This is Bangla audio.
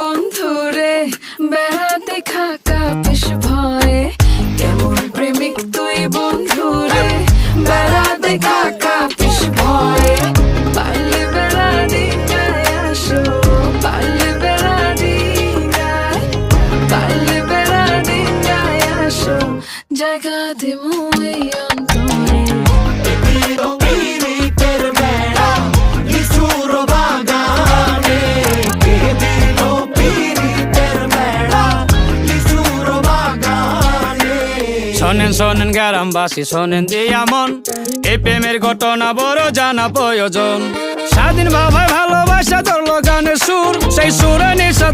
বন্ধুরে বেড়াতে খাকা বেশ ভয়ে কেমন প্রেমিক তুই বন্ধুরে বেড়াতে খাকা বেশ ভয়ে পারলে বেড়া দিনায় আসো পারলে বেড়া দিনায় পারলে বেড়া দিনায় আসো জায়গা দিমু এই অন্তরে শোনেন শোনেন গ্রামবাসী শোনেন দিয়া মন এই প্রেমের ঘটনা বড় জানা প্রয়োজন স্বাধীন ভাবে ভালোবাসা ধরলো গানের সুর সেই সুরে নিশা